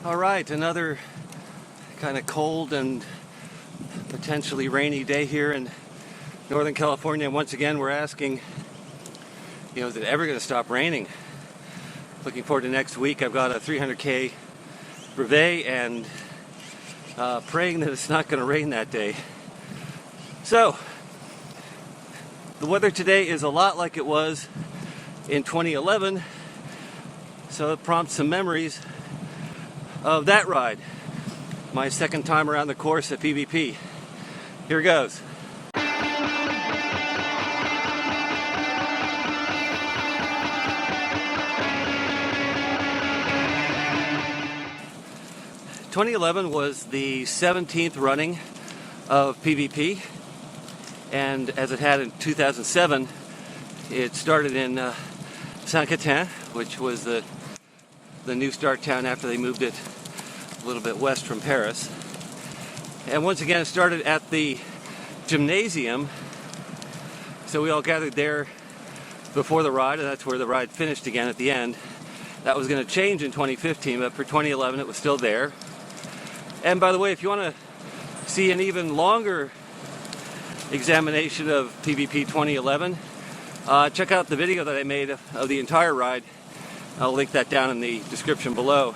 All right, another kind of cold and potentially rainy day here in Northern California. Once again, we're asking, is it ever going to stop raining? Looking forward to next week. I've got a 300K brevet and praying that it's not going to rain that day. So, the weather today is a lot like it was in 2011, so it prompts some memories of that ride. My second time around the course at PBP. Here goes. ...2011 was the 17th running of PBP, and as it had in 2007, it started in Saint-Quentin, which was the new start town after they moved it a little bit west from Paris. And once again, it started at the gymnasium, so we all gathered there before the ride, and that's where the ride finished again at the end. That was going to change in 2015, but for 2011 it was still there. And by the way, if you want to see an even longer examination of PBP 2011, check out the video that I made of the entire ride. I'll link that down in the description below.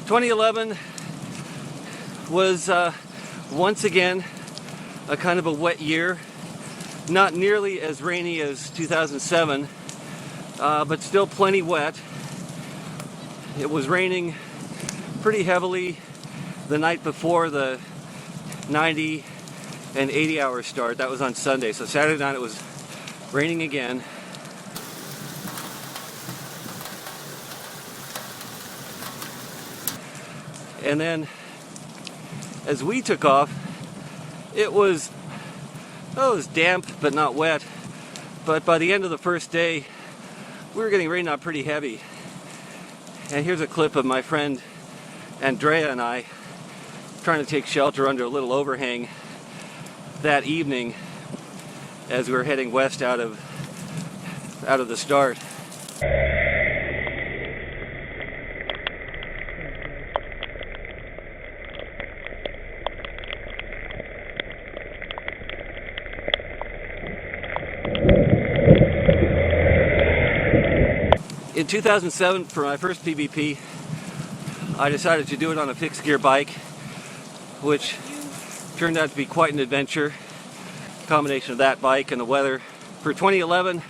2011 was once again a kind of a wet year. Not nearly as rainy as 2007, but still plenty wet. It was raining pretty heavily the night before the 90 and 80 hour start. That was on Sunday. So Saturday night it was raining again. And then as we took off, it was damp but not wet. But by the end of the first day, we were getting rained on pretty heavy. And here's a clip of my friend Andrea and I trying to take shelter under a little overhang that evening as we were heading west out of the start. In 2007, for my first PBP, I decided to do it on a fixed gear bike, which turned out to be quite an adventure. Combination of that bike and the weather. For 2011,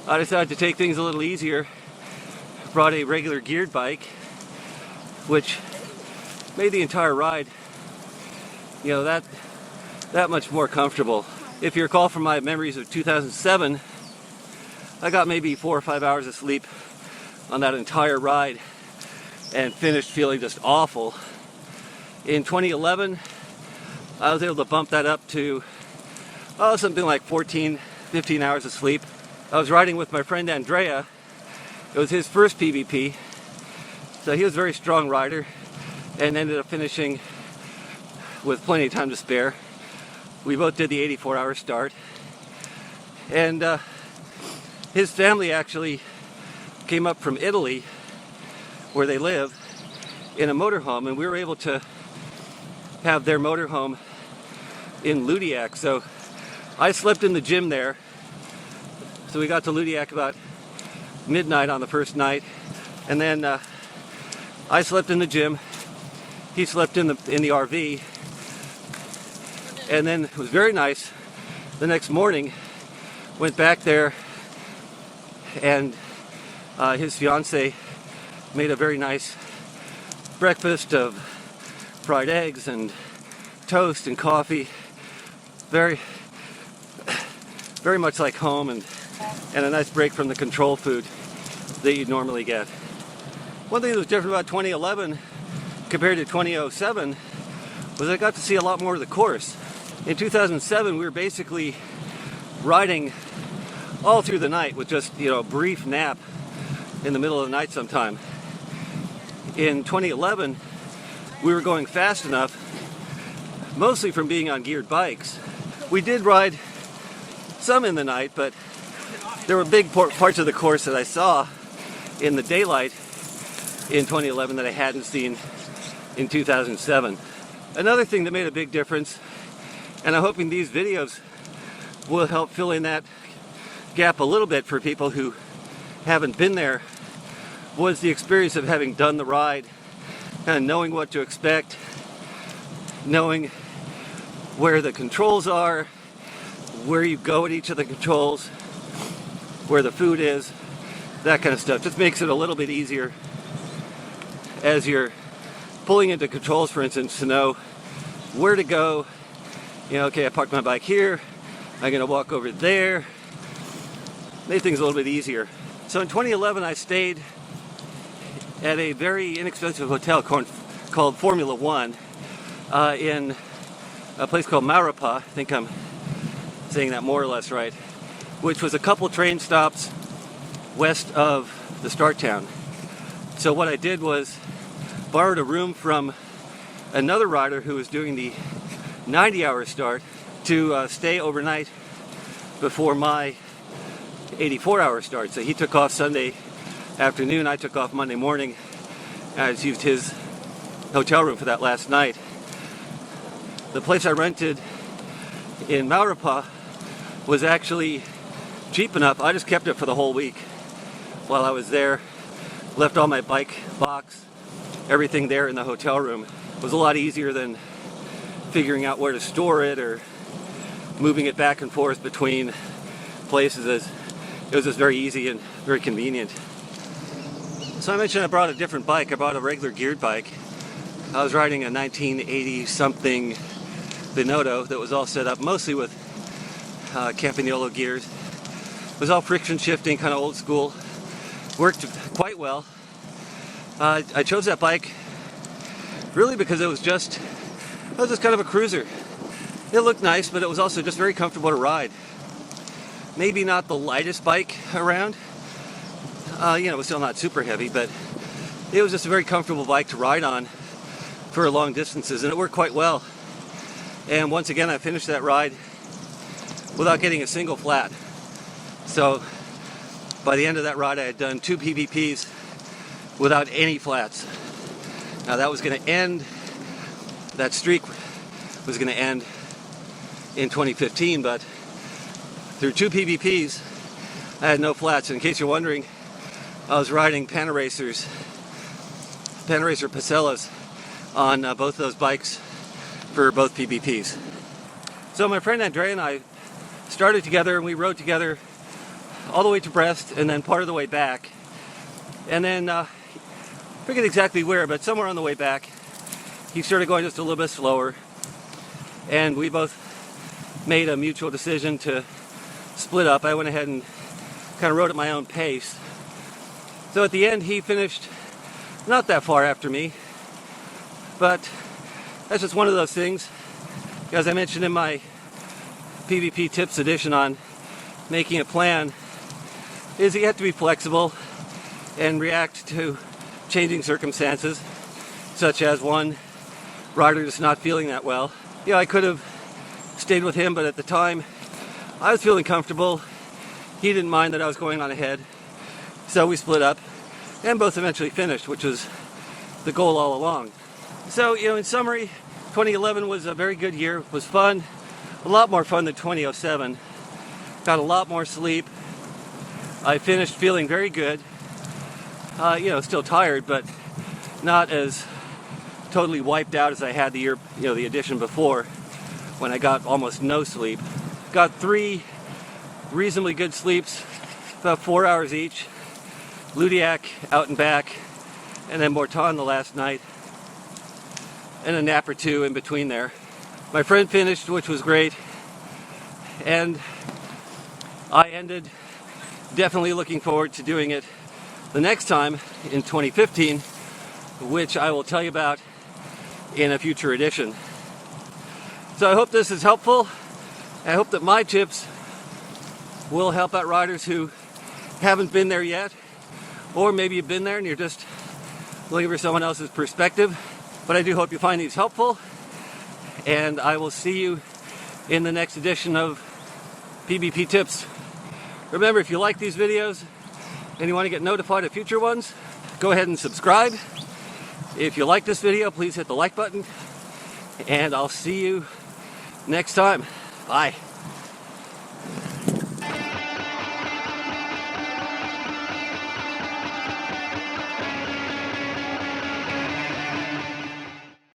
I decided to take things a little easier. Brought a regular geared bike, which made the entire ride, that much more comfortable. If you recall from my memories of 2007, I got maybe 4 or 5 hours of sleep on that entire ride and finished feeling just awful. In 2011, I was able to bump that up to something like 14, 15 hours of sleep. I was riding with my friend Andrea. It was his first PBP, so he was a very strong rider and ended up finishing with plenty of time to spare. We both did the 84-hour start, and his family actually came up from Italy, where they live, in a motorhome, and we were able to have their motorhome in Ludiac. So I slept in the gym there. So we got to Ludiac about midnight on the first night, and then I slept in the gym. He slept in the RV, and then it was very nice. The next morning, went back there, and his fiance made a very nice breakfast of fried eggs and toast and coffee. Very, very much like home, and a nice break from the control food that you'd normally get. One thing that was different about 2011 compared to 2007 was I got to see a lot more of the course. In 2007, we were basically riding all through the night with just, a brief nap in the middle of the night sometime. In 2011, we were going fast enough, mostly from being on geared bikes. We did ride some in the night, but there were big parts of the course that I saw in the daylight in 2011 that I hadn't seen in 2007. Another thing that made a big difference, and I'm hoping these videos will help fill in that gap a little bit for people who haven't been there, was the experience of having done the ride, kind of knowing what to expect, knowing where the controls are, where you go at each of the controls, where the food is, that kind of stuff. Just makes it a little bit easier as you're pulling into controls, for instance, to know where to go. You know, okay, I parked my bike here, I'm gonna walk over there. Made things a little bit easier. So in 2011, I stayed at a very inexpensive hotel called Formula One in a place called Maurepas. I think I'm saying that more or less right, which was a couple train stops west of the start town. So what I did was borrowed a room from another rider who was doing the 90-hour start to stay overnight before my 84-hour start. So he took off Sunday afternoon, I took off Monday morning. I just used his hotel room for that last night. The place I rented in Maurepas was actually cheap enough. I just kept it for the whole week while I was there. Left all my bike box, everything there in the hotel room. It was a lot easier than figuring out where to store it or moving it back and forth between places. It was just very easy and very convenient. So I mentioned I brought a different bike. I brought a regular geared bike. I was riding a 1980 something Binotto that was all set up mostly with Campagnolo gears. It was all friction shifting, kind of old school. Worked quite well. I chose that bike really because it was just kind of a cruiser. It looked nice, but it was also just very comfortable to ride. Maybe not the lightest bike around. It was still not super heavy, but it was just a very comfortable bike to ride on for long distances, and it worked quite well. And once again, I finished that ride without getting a single flat. So by the end of that ride, I had done 2 PBPs without any flats. Now that was going to end, that streak was going to end in 2015, but through 2 PBPs, I had no flats. In case you're wondering, I was riding Panaracer Pacellas on both those bikes for both PBPs. So my friend Andrea and I started together, and we rode together all the way to Brest and then part of the way back. And then, I forget exactly where, but somewhere on the way back, he started going just a little bit slower. And we both made a mutual decision to split up. I went ahead and kind of rode at my own pace. So at the end, he finished not that far after me, but that's just one of those things. As I mentioned in my PBP tips edition on making a plan, is you have to be flexible and react to changing circumstances, such as one rider just not feeling that well. I could have stayed with him, but at the time I was feeling comfortable. He didn't mind that I was going on ahead, so we split up and both eventually finished, which was the goal all along. So, in summary, 2011 was a very good year. It was fun, a lot more fun than 2007. Got a lot more sleep. I finished feeling very good. Still tired, but not as totally wiped out as I had the year, the edition before, when I got almost no sleep. Got 3 reasonably good sleeps, about 4 hours each. Ludiac out and back, and then Morton the last night, and a nap or 2 in between there. My friend finished, which was great, and I ended definitely looking forward to doing it the next time in 2015, which I will tell you about in a future edition. So I hope this is helpful. I hope that my tips will help out riders who haven't been there yet, or maybe you've been there and you're just looking for someone else's perspective. But I do hope you find these helpful, and I will see you in the next edition of PBP Tips. Remember, if you like these videos and you want to get notified of future ones, go ahead and subscribe. If you like this video, please hit the like button, and I'll see you next time. Bye.